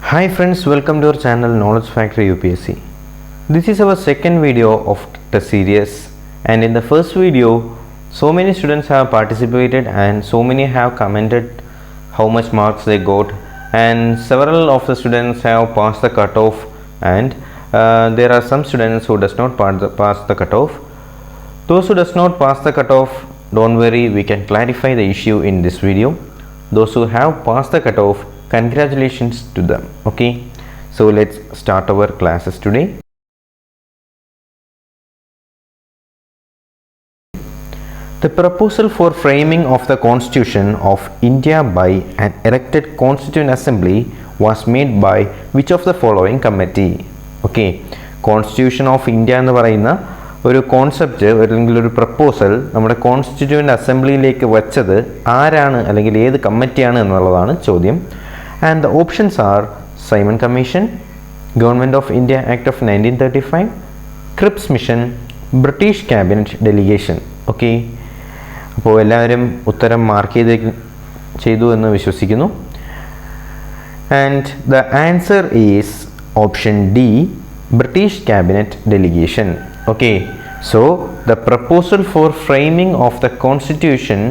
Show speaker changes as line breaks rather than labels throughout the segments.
Hi friends, welcome to our channel Knowledge Factory UPSC. This is our second video of the series, and in the first video so many students have participated and so many have commented how much marks they got, and several of the students have passed the cutoff, and there are some students who does not pass the cutoff. Those who does not pass the cutoff, don't worry, we can clarify the issue in this video. Those who have passed the cutoff, congratulations to them. Okay, so let's start our classes today. The proposal for framing of the Constitution of India by an elected Constituent Assembly was made by which of the following committee? Okay, Constitution of India എന്ന് പറയുന്ന ഒരു concept അല്ലെങ്കിൽ ഒരു proposal നമ്മുടെ constituent അസംബ്ലിയിലേക്ക് വെച്ചത് ആരാണ് അല്ലെങ്കിൽ ഏത് കമ്മിറ്റിയാണ് എന്നുള്ളതാണ് ചോദ്യം. And the options R Simon commission, government of India act of 1935, Cripps mission, British cabinet delegation. Okay, അപ്പോൾ എല്ലാവരും ഉത്തരം മാർക്ക് ചെയ്തു എന്ന് വിശ്വസിക്കുന്നു. And the answer is option D, British cabinet delegation. Okay, so the proposal for framing of the Constitution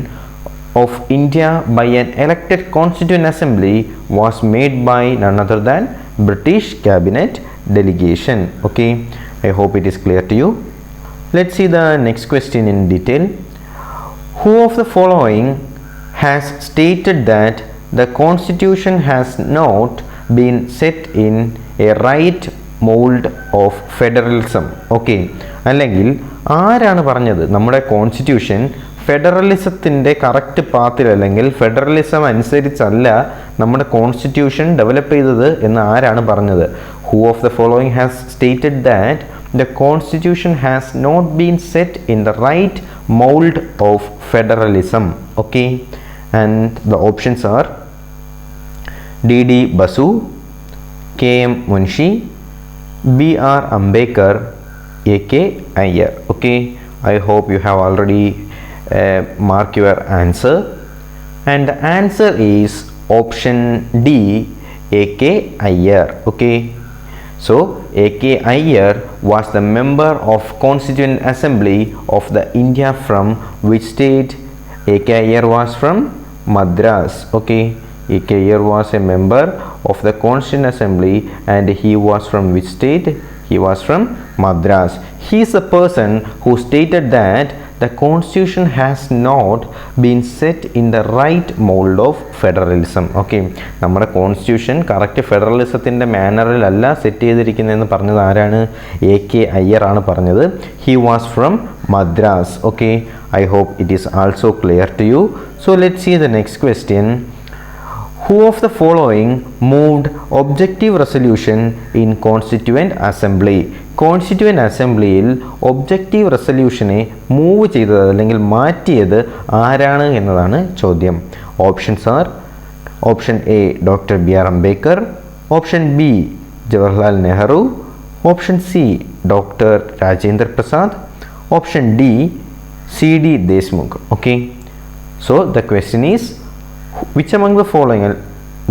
of India by an elected Constituent Assembly was made by none other than British Cabinet Delegation. Okay, I hope it is clear to you. Let's see the next question in detail. Who of the following has stated that the Constitution has not been set in a right mould of federalism? Okay, അല്ലെങ്കിൽ ആരാണ് പറഞ്ഞത് നമ്മുടെ constitution ഫെഡറലിസത്തിൻ്റെ correct പാത്തിൽ അല്ലെങ്കിൽ federalism അനുസരിച്ചല്ല നമ്മുടെ constitution develop ചെയ്തത് എന്ന് ആരാണ് പറഞ്ഞത്? Who of the following has stated that the constitution has not been set in the right mould of federalism? Okay, and the options are D.D. Basu, K.M. Munshi, B.R. Ambedkar, A.K. Iyer. Okay, I hope you have already marked your answer, and the answer is option D, A.K. Iyer. Okay, so A.K. Iyer was the member of Constituent Assembly of the India from which state? A.K. Iyer was from Madras. Okay, A.K. Iyer was a member of the Constituent Assembly and he was from which state? He was from Madras. He is the person who stated that the Constitution has not been set in the right mold of federalism. Okay, നമ്മുടെ constitution correct ഫെഡറലിസത്തിൻ്റെ മാനറിലല്ല set ചെയ്തിരിക്കുന്നതെന്ന് പറഞ്ഞത് ആരാണ്? A.K. Iyer ആണ് പറഞ്ഞത്. He was from Madras. Okay, I hope it is also clear to you. So let's see the next question. Who of the following moved objective resolution in Constituent Assembly? Constituent അസംബ്ലിയിൽ objective റെസൊല്യൂഷനെ move ചെയ്തത് അല്ലെങ്കിൽ മാറ്റിയത് ആരാണ് എന്നതാണ് ചോദ്യം. Options are option A doctor B.R. Ambedkar, option B Jawaharlal Nehru, option C doctor Rajendra Prasad, option D C.D. Deshmukh. Okay, so the question is which among the following,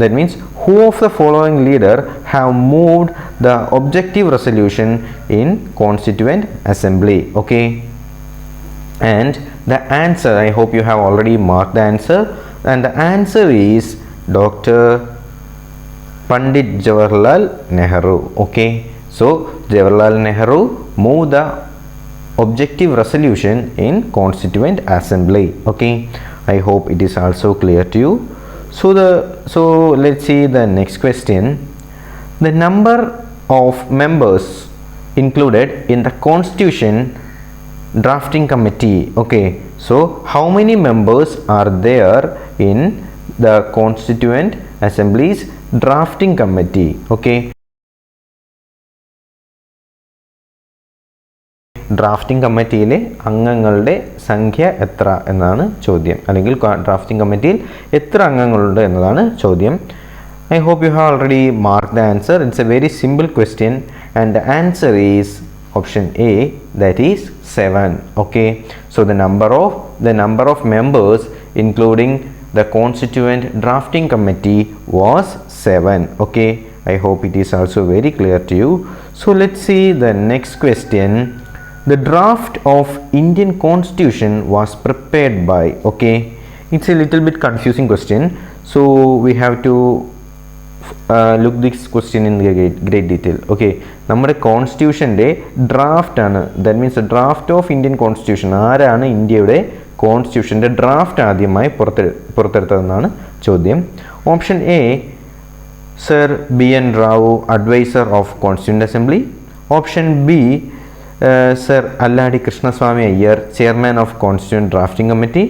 that means who of the following leader have moved the objective resolution in Constituent Assembly? Okay, and the answer, I hope you have already marked the answer, and the answer is Dr. Pandit Jawaharlal Nehru. Okay, so Jawaharlal Nehru moved the objective resolution in Constituent Assembly. Okay, I hope it is also clear to you. So let's see the next question. The number of members included in the Constitution Drafting Committee. Okay, so how many members are there in the Constituent Assembly's Drafting Committee? Okay, drafting കമ്മിറ്റിയിലെ അംഗങ്ങളുടെ സംഖ്യ എത്ര എന്നാണ് ചോദ്യം, അല്ലെങ്കിൽ drafting കമ്മിറ്റിയിൽ എത്ര അംഗങ്ങളുണ്ട് എന്നതാണ് ചോദ്യം. I hope you have already mark the answer. It's a very simple question and the answer is option A, that is 7. Okay, so the number of members including the constituent drafting committee was 7. Okay, I hope it is also very clear to you. So let's see the next question. The draft of Indian Constitution was prepared by, okay, it's a little bit confusing question, so we have to look this question in great detail. Okay, നമ്മുടെ കോൺസ്റ്റിറ്റ്യൂഷൻ്റെ draft ആണ്, that means draft of Indian constitution, ആരാണ് ഇന്ത്യയുടെ കോൺസ്റ്റിറ്റ്യൂഷൻ്റെ draft ആദ്യമായി പുറത്തെടുത്തതെന്നാണ് ചോദ്യം. Option A, sir B N Rau, adviser of constituent assembly. Option B, sir Alladi Krishnaswami Ayyar, chairman of constituent drafting committee.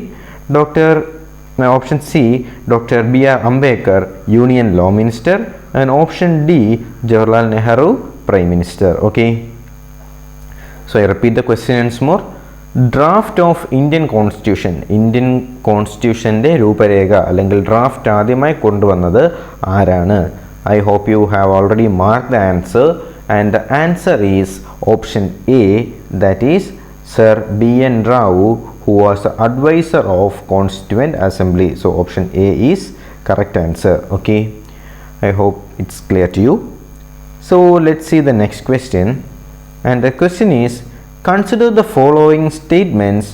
Option C, Dr. B.R. Ambedkar, Union Law Minister. And option D, Jawaharlal Nehru, Prime Minister. Okay, so I repeat the question once more. Draft of Indian Constitution, Indian Constitution de രൂപരേഖ അല്ലെങ്കിൽ draft ആദ്യമായി കൊണ്ടുവന്നത് ആരാണ്? I hope you have already marked the answer, and the answer is option A, that is Sir B.N. Rao, who was the advisor of Constituent Assembly. So option A is correct answer. Okay, I hope it's clear to you. So let's see the next question, and the question is, consider the following statements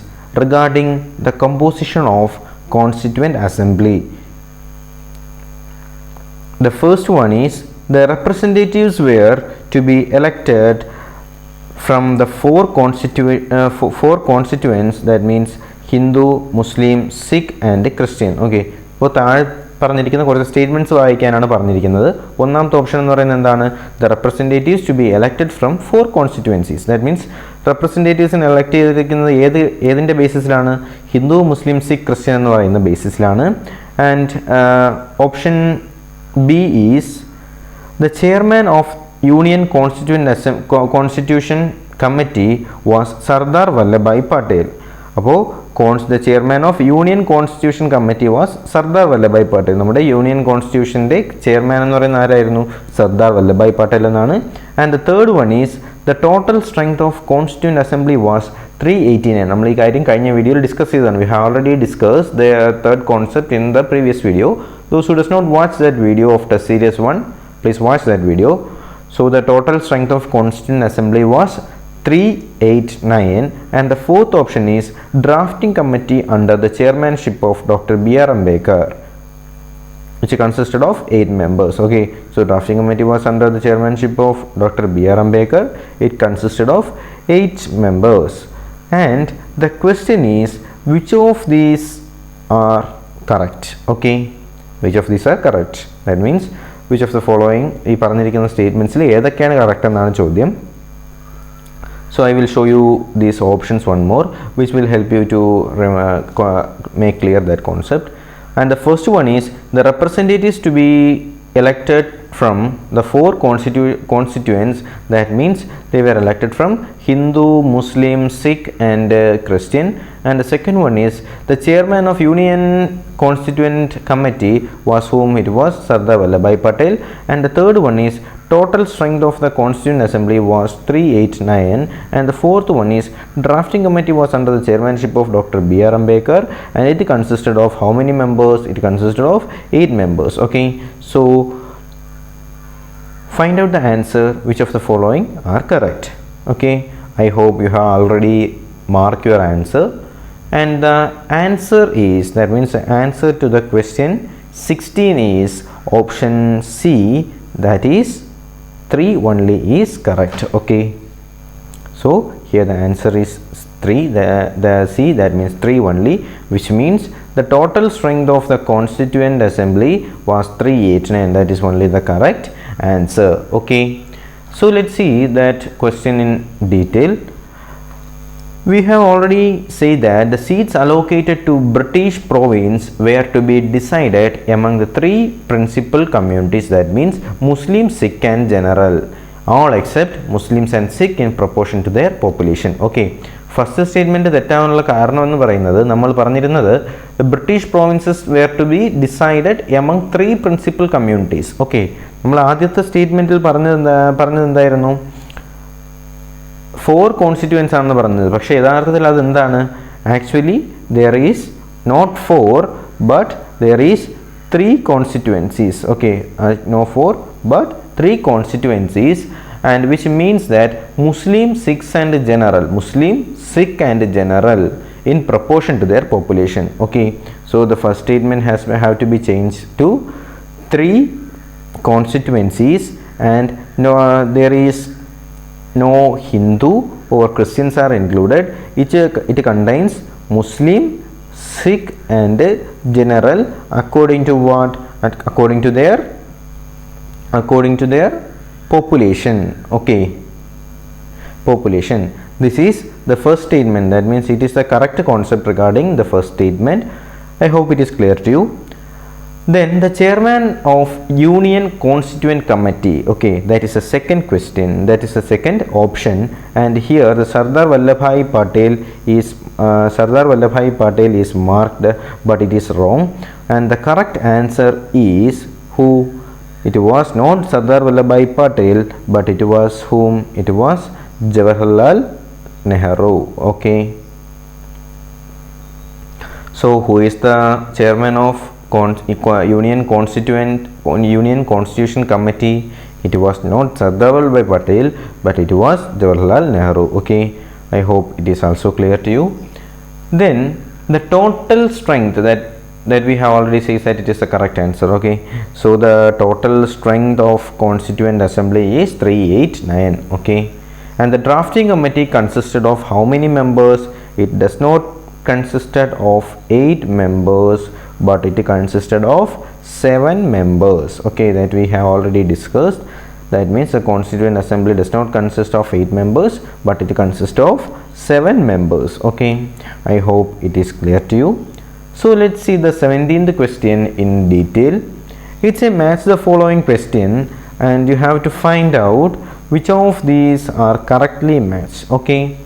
regarding the composition of Constituent Assembly. The first one is, the representatives were to be elected from the four constituents, that means Hindu, Muslim, Sikh and Christian. Okay, അപ്പോൾ താഴെ പറഞ്ഞിരിക്കുന്ന കുറച്ച് statements വായിക്കാനാണ് പറഞ്ഞിരിക്കുന്നത്. ഒന്നാമത്തെ option എന്ന് പറയുന്നത് എന്താണ്? The representatives to be elected from 4 constituencies. That means റെപ്രസെൻറ്റേറ്റീവ്സിനെ എലക്ട് ചെയ്തിരിക്കുന്നത് ഏതിൻ്റെ ബേസിസിലാണ്? ഹിന്ദു, മുസ്ലിം, സിഖ്, ക്രിസ്ത്യൻ എന്ന് പറയുന്ന ബേസിസിലാണ്. And option B is the chairman of Union Constitution Committee was Sardar Vallabhbhai Patel. അപ്പോൾ the chairman of Union Constitution Committee was Sardar Vallabhbhai Patel. നമ്മുടെ union കോൺസ്റ്റിറ്റ്യൂഷൻ്റെ ചെയർമാൻ എന്ന് പറയുന്ന ആരായിരുന്നു? സർദാർ വല്ലഭായ് പട്ടേൽ എന്നാണ്. And the third one is the total strength of constituent assembly was 389. നമ്മൾ ഈ കാര്യം കഴിഞ്ഞ വീഡിയോയിൽ ഡിസ്കസ് ചെയ്തതാണ്. We have already discuss the third concept in the previous video. Those who does not watch that video of test series 1, please watch that video. So the total strength of Constituent Assembly was 389, and the fourth option is drafting committee under the chairmanship of Dr. B.R. Ambedkar, which consisted of 8 members. Okay, so drafting committee was under the chairmanship of Dr. B.R. Ambedkar. It consisted of 8 members, and the question is, which of these are correct? Okay, which of these are correct? That means which of the following ഈ പറഞ്ഞിരിക്കുന്ന സ്റ്റേറ്റ്മെൻറ്റ്സിൽ ഏതൊക്കെയാണ് correct എന്നാണ് ചോദ്യം. So I will show you these options one more, which will help you to make clear that concept. And the first one is, the representatives to be elected from the 4 constituents, that means they were elected from Hindu, Muslim, Sikh and Christian. And the second one is, the chairman of Union Constituent Committee was whom it was Sardar Vallabhbhai Patel. And the third one is, total strength of the Constituent Assembly was 389. And the fourth one is, drafting committee was under the chairmanship of Dr. B.R. Ambedkar, and it consisted of how many members? It consisted of 8 members. Okay, so find out the answer, which of the following are correct. Okay, I hope you have already marked your answer, and the answer is, that means the answer to the question 16 is option C, that is 3 only is correct. Okay, so here the answer is 3, the C, that means 3 only, which means the total strength of the Constituent Assembly was 389. That is only the correct answer. Okay, so let's see that question in detail. We have already said that the seats allocated to British province were to be decided among the 3 principal communities, that means Muslim, Sikh and general, all except Muslims and Sikh in proportion to their population. Okay, first statement തെറ്റാവാനുള്ള കാരണം എന്ന് പറയുന്നത്, നമ്മൾ പറഞ്ഞിരുന്നത് British provinces were to be decided among 3 principal communities. Okay, നമ്മൾ ആദ്യത്തെ സ്റ്റേറ്റ്മെൻറ്റിൽ പറഞ്ഞത് എന്തായിരുന്നു? 4 കോൺസ്റ്റിറ്റ്യുവൻസ് ആണെന്ന് പറഞ്ഞത്. പക്ഷേ യഥാർത്ഥത്തിൽ അതെന്താണ്? Actually there is not 4 but there is 3 constituencies. Okay, no 4 but 3 constituencies, and which means that Muslim, Sikhs and general, Muslim, Sikh and general in proportion to their population. Okay, so the first statement have to be changed to 3 constituencies, and no, there is no Hindu or Christians are included. It contains Muslim, Sikh and general according to what? According to their population. Okay, population. This is the first statement. That means it is the correct concept regarding the first statement. I hope it is clear to you. Then the chairman of Union Constituent Committee. Okay, that is the second question. That is the second option. And here the Sardar Vallabhbhai Patel is marked, but it is wrong. And the correct answer is who? It was not Sardar Vallabhbhai Patel, but it was whom? It was Jawaharlal Nehru. Okay. So who is the chairman of Union Constitution Committee? It was not Sardar Vallabhbhai Patel, but it was Jawaharlal Nehru. Okay, I hope it is also clear to you. Then the total strength, that we have already said that it is the correct answer. Okay, so the total strength of Constituent Assembly is 389. Okay, and the drafting committee consisted of how many members? It does not consisted of 8 members, but it consisted of 7 members. Okay, that we have already discussed. That means the Constituent Assembly does not consist of 8 members, but it consists of 7 members. Okay, I hope it is clear to you. So let's see the 17th question in detail. It's a match the following question, and you have to find out which of these are correctly matched. Okay,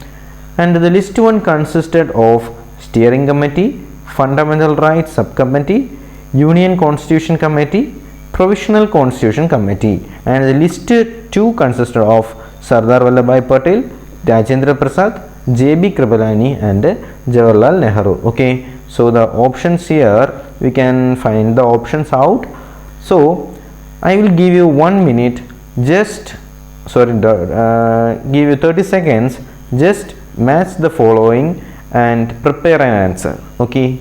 and the list one consisted of Steering Committee, Fundamental Rights Subcommittee, Union Constitution Committee, Provisional Constitution Committee, and the list 2 consisted of Sardar Vallabhbhai Patel, Rajendra Prasad, J.B. Kripalani and Jawaharlal Nehru. Okay, so the options here, we can find the options out. So I will give you 1 minute, give you 30 seconds, just match the following and prepare an answer. Okay,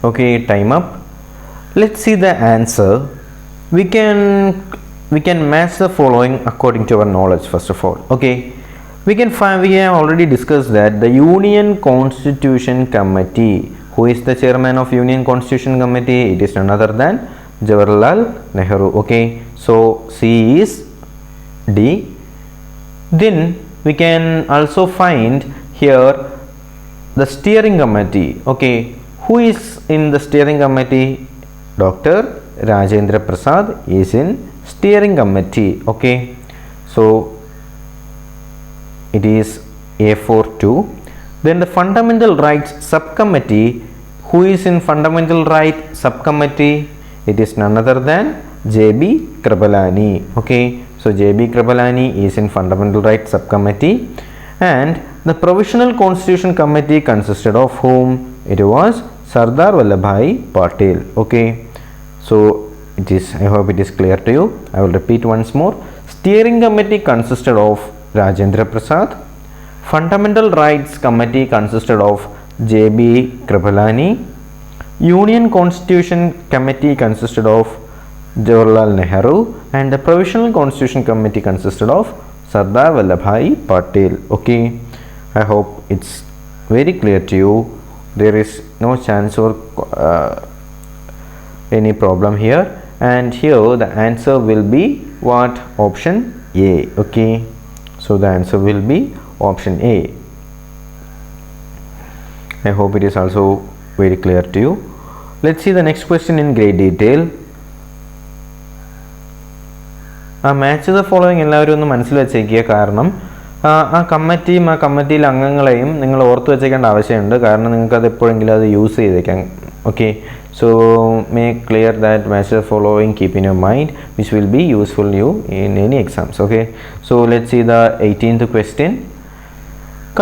okay, time up. Let's see the answer. We can match the following according to our knowledge. First of all, okay, we have already discussed that the Union Constitution Committee, who is the chairman of Union Constitution Committee? It is none other than Jawaharlal Nehru. Okay, so C is D. Then we can also find here the Steering Committee. Okay, who is in the Steering Committee? Dr. Rajendra Prasad is in Steering Committee. Okay, so it is A42. Then the Fundamental Rights Subcommittee, who is in Fundamental Rights Subcommittee? It is none other than J.B. Kripalani. Okay, so J.B. Kripalani is in Fundamental Rights Subcommittee. And the Provisional Constitution Committee consisted of whom? It was Sardar Vallabhbhai Patel. Okay, so it is, I hope it is clear to you. I will repeat once more. Steering Committee consisted of Rajendra Prasad. Fundamental Rights Committee consisted of J.B. Kripalani. Union Constitution Committee consisted of Jawaharlal Nehru, and the Provisional Constitution Committee consisted of Sardar Vallabhbhai Patel. Okay, I hope it's very clear to you. There is no chance or any problem here, and here the answer will be what? Option A. Okay, so the answer will be option A. I hope it is also very clear to you. Let's see the next question in great detail. Match the following എല്ലാവരും ഒന്ന് മനസ്സിൽ വെച്ചേക്കുക. കാരണം ആ കമ്മിറ്റിയിൽ അംഗങ്ങളെയും നിങ്ങൾ ഓർത്ത് വെച്ചേക്കേണ്ട ആവശ്യമുണ്ട്. കാരണം നിങ്ങൾക്ക് അത് എപ്പോഴെങ്കിലും അത് യൂസ് ചെയ്തേക്കാം. Okay, So make clear that match the following, keep in your mind, which will be useful you in any exams. Okay, so let's see the 18th question.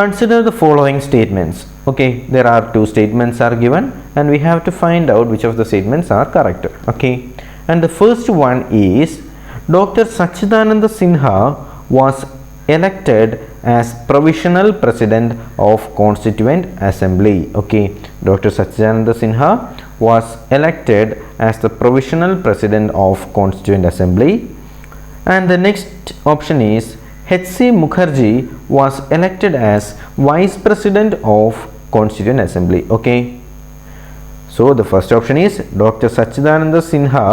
Consider the following statements. Okay, there are two statements are given and we have to find out which of the statements are correct. Okay, and the first one is Dr. Sachidananda Sinha was elected as provisional president of Constituent Assembly. Okay, Dr. Sachidananda Sinha was elected as the provisional president of Constituent Assembly. And the next option is H.C. Mukherjee was elected as vice president of Constituent Assembly. Okay, so the first option is Dr. Sachidananda Sinha,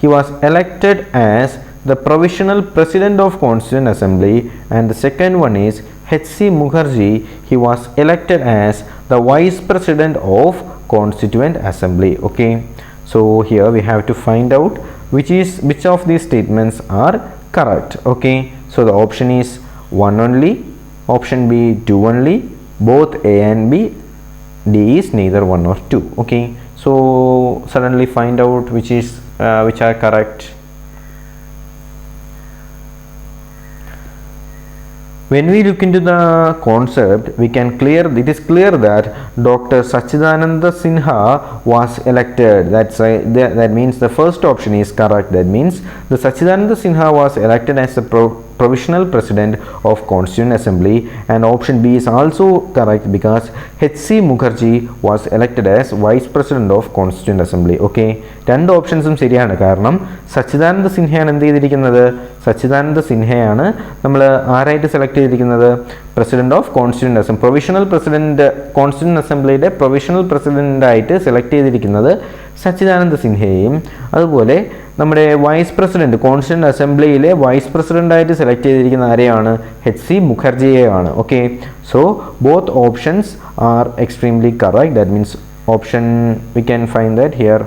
he was elected as the provisional president of Constituent Assembly, and the second one is H.C. Mukherjee, he was elected as the vice president of Constituent Assembly. Okay, so here we have to find out which of these statements are correct. Okay, so the option is 1 only, option B 2 only, both A and B, D is neither 1 or 2. Okay, so suddenly find out which are correct. When we look into the concept, it is clear that Dr. Sachidananda Sinha was elected. That means the first option is correct. That means the Sachidananda Sinha was elected as the provisional president of Constituent Assembly, and option B is also correct because H.C. Mukherjee was elected as vice president of Constituent Assembly. Okay, രണ്ട് ഓപ്ഷൻസും ശരിയാണ്. കാരണം സച്ചിദാനന്ദ സിൻഹയാണ് എന്ത് ചെയ്തിരിക്കുന്നത്, സച്ചിദാനന്ദ സിൻഹയാണ് നമ്മൾ ആരായിട്ട് select ചെയ്തിരിക്കുന്നത്, president of constituent assembly, provisional president, constituent അസംബ്ലിയുടെ പ്രൊവിഷണൽ പ്രസിഡന്റായിട്ട് സെലക്ട് ചെയ്തിരിക്കുന്നത് സച്ചിദാനന്ദ സിൻഹയെയും, അതുപോലെ നമ്മുടെ വൈസ് പ്രസിഡന്റ്, കോൺസ്റ്റിറ്റ്യൂന്റ് അസംബ്ലിയിലെ വൈസ് പ്രസിഡന്റായിട്ട് സെലക്ട് ചെയ്തിരിക്കുന്ന ആരെയാണ്, H.C. മുഖർജിയെയാണ്. Okay, so both options are extremely correct. That means option we can find that here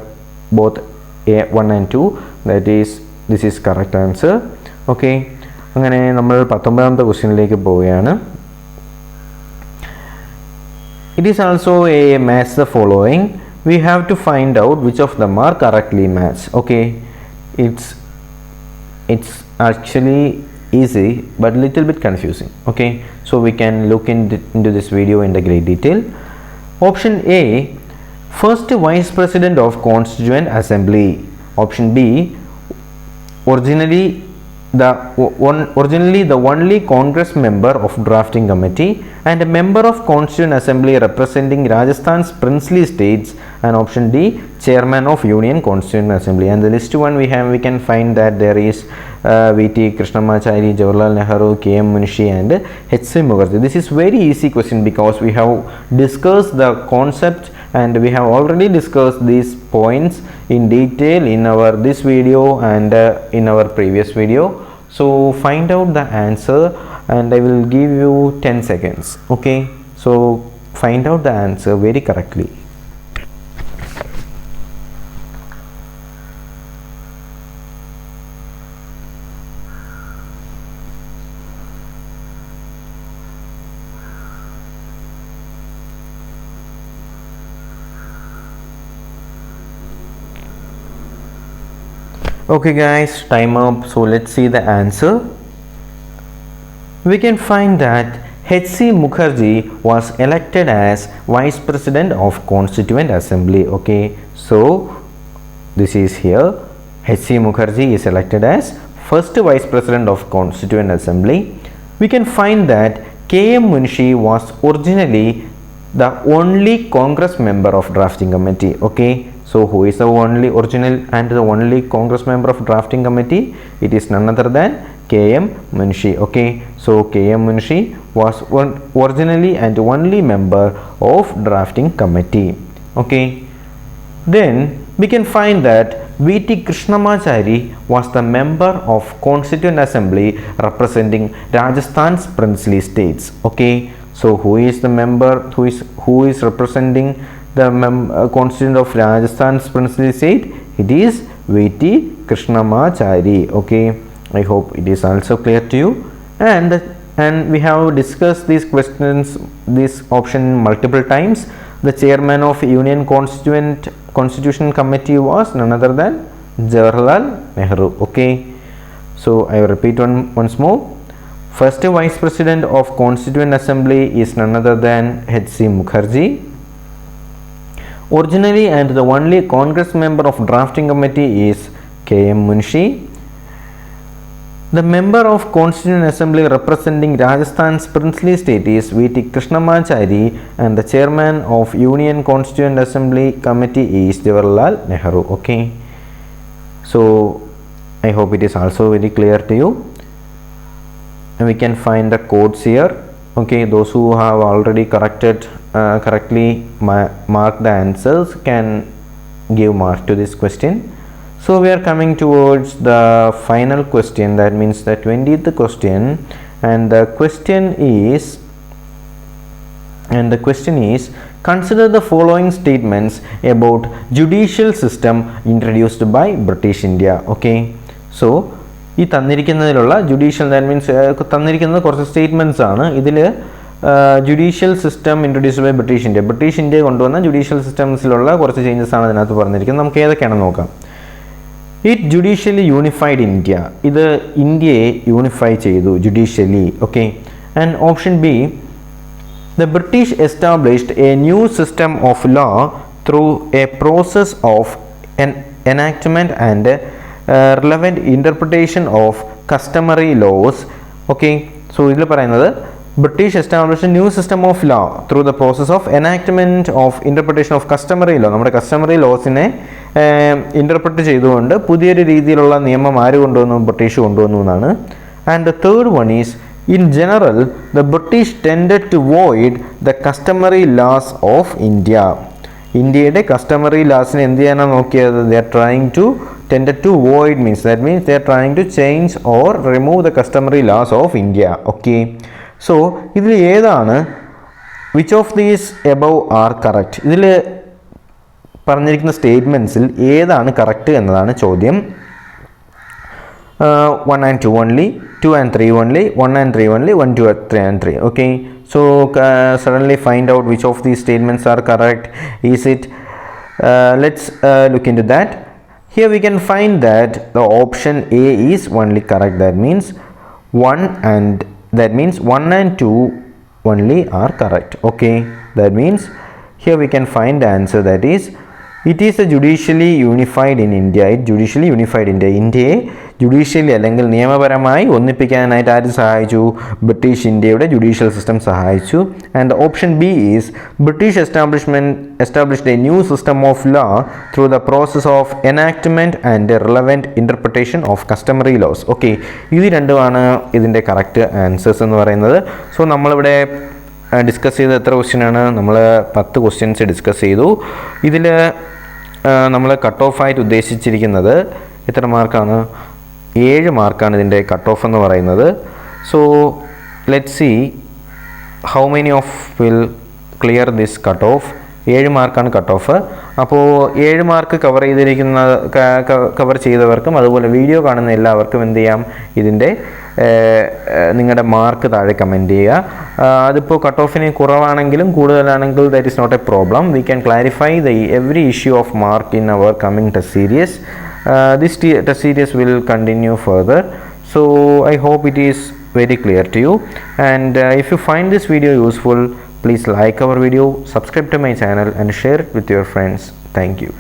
both A1 and 2, that is this is correct answer. Okay, അങ്ങനെ നമ്മൾ 19ാമത്തെ ക്വസ്റ്റ്യനിലേക്ക് പോവുകയാണ്. It is also a match the following. We have to find out which of them are correctly matched. Okay, it's actually easy but little bit confusing. Okay, so we can look into this video in the great detail. Option A, first vice president of Constituent Assembly. Option B, originally the only Congress member of drafting committee and a member of Constituent Assembly representing Rajasthan's princely states, and option D, chairman of Union Constituent Assembly. And the list one we can find that there is V.T. Krishnamachari, Jawaharlal Nehru, K.M. Munshi and H.C. Mukherjee. This is very easy question because we have discussed the concept and we have already discussed these points in detail in this video and in our previous video. So find out the answer and I will give you 10 seconds. Okay, so find out the answer very correctly. Okay guys, time up. So let's see the answer. We can find that H.C. Mukherjee was elected as vice president of Constituent Assembly. Okay, so this is here, H.C. Mukherjee is elected as first vice president of Constituent Assembly. We can find that K.M. Munshi was originally the only Congress member of drafting committee. Okay, so who is the original and the only Congress member of drafting committee? It is none other than K.M. Munshi. Okay, so K.M. Munshi was originally and only member of drafting committee. Okay, then we can find that V.T. Krishnamachari was the member of Constituent Assembly representing Rajasthan's princely states. Okay, so who is the member who is representing the constituent of Rajasthan's princely state? It is V.T. Krishnamachari. Okay, I hope it is also clear to you, and we have discussed these questions, this option multiple times. The chairman of Union Constitution Committee was none other than Jawaharlal Nehru. Okay, so I will repeat once more. First vice president of Constituent Assembly is none other than H.C. Mukherjee. Originally and the only Congress member of drafting committee is K.M. Munshi. The member of Constituent Assembly representing Rajasthan's princely state is V.T. Krishnamachari, and the chairman of Union Constituent Assembly committee is Jawaharlal Nehru. Okay, so I hope it is also very clear to you, and we can find the codes here. Okay, those who have already correctly marked the answers can give mark to this question. So we are coming towards the final question, that means the 20th question, and the question is consider the following statements about judicial system introduced by British India. Okay, so ഈ തന്നിരിക്കുന്നതിലുള്ള judicial, that means തന്നിരിക്കുന്നത് കുറച്ച് statements ആണ്. ഇതിൽ judicial system introduced by British India കൊണ്ടുവന്ന judicial സിസ്റ്റംസിലുള്ള കുറച്ച് changes ആണ് ഇതിനകത്ത് പറഞ്ഞിരിക്കുന്നത്. നമുക്ക് ഏതൊക്കെയാണെന്ന് നോക്കാം. ഇറ്റ് ജുഡീഷ്യലി യൂണിഫൈഡ് ഇന്ത്യ, ഇത് ഇന്ത്യയെ യൂണിഫൈ ചെയ്തു judicially. Okay, and option B, the British established a new system of law through a process of enactment and relevant interpretation of customary laws. Okay, so ഇതിൽ പറയുന്നത് British establish new system of law through the process of enactment of interpretation of customary law, നമ്മുടെ customary ലോസിനെ interpret ചെയ്തുകൊണ്ട് പുതിയൊരു രീതിയിലുള്ള നിയമം ആര് കൊണ്ടുവന്നു? ബ്രിട്ടീഷ് കൊണ്ടുവന്നു എന്നാണ്. And the third one is, in general the British tended to void the customary laws of India. ഇന്ത്യയുടെ കസ്റ്റമറി ലാസിനെ എന്ത് ചെയ്യാനാണ് നോക്കിയത്? They are trying to tended to void, means that means they are trying to change or remove the customary laws of India. Okay, so ഇതിൽ ഏതാണ്, which of these above are correct? ഇതിൽ പറഞ്ഞിരിക്കുന്ന സ്റ്റേറ്റ്മെൻറ്റ്സിൽ ഏതാണ് correct എന്നതാണ് ചോദ്യം. 1 and 2 only, 2 and 3 only, 1 and 3 only, 1, 2, 3 and 3. Okay, so suddenly find out which of these statements are correct. Is it let's look into that. Here we can find that the option A is only correct. That means 1 and 2 only are correct. Okay, that means here we can find the answer, that is it is a judicially unified in India. It judicially unified India. ഇന്ത്യയെ judicially അല്ലെങ്കിൽ നിയമപരമായി ഒന്നിപ്പിക്കാനായിട്ട് ആര് സഹായിച്ചു? British ഇന്ത്യയുടെ judicial system സഹായിച്ചു. And option B is British established a new system of law through the process of enactment and relevant interpretation of customary laws. Okay, ഇത് രണ്ടുമാണ് ഇതിൻ്റെ കറക്റ്റ് ആൻസേഴ്സ് എന്ന് പറയുന്നത്. സോ നമ്മളിവിടെ ഡിസ്കസ് ചെയ്ത എത്ര ക്വസ്റ്റ്യനാണ്? നമ്മൾ 10 ക്വസ്റ്റ്യൻസ് ഡിസ്കസ് ചെയ്തു. ഇതിൽ നമ്മൾ കട്ട് ഓഫ് ആയിട്ട് ഉദ്ദേശിച്ചിരിക്കുന്നത് എത്ര മാർക്കാണ്? 7 മാർക്കാണ് ഇതിൻ്റെ കട്ട് ഓഫ് എന്ന് പറയുന്നത്. So let see how many of will clear this cut off. 7 മാർക്കാണ് കട്ട് ഓഫ്. അപ്പോൾ 7 മാർക്ക് കവർ ചെയ്തവർക്കും അതുപോലെ വീഡിയോ കാണുന്ന എല്ലാവർക്കും എന്ത് ചെയ്യാം? ഇതിൻ്റെ നിങ്ങളുടെ മാർക്ക് താഴെ കമൻറ്റ് ചെയ്യുക. അതിപ്പോൾ കട്ട് ഓഫിന് കുറവാണെങ്കിലും കൂടുതലാണെങ്കിൽ that is not a problem. We can clarify the every issue of mark in our coming test series. This test series will continue further. So I hope it is very clear to you, and if you find this video useful, please like our video, subscribe to my channel and share it with your friends. Thank you.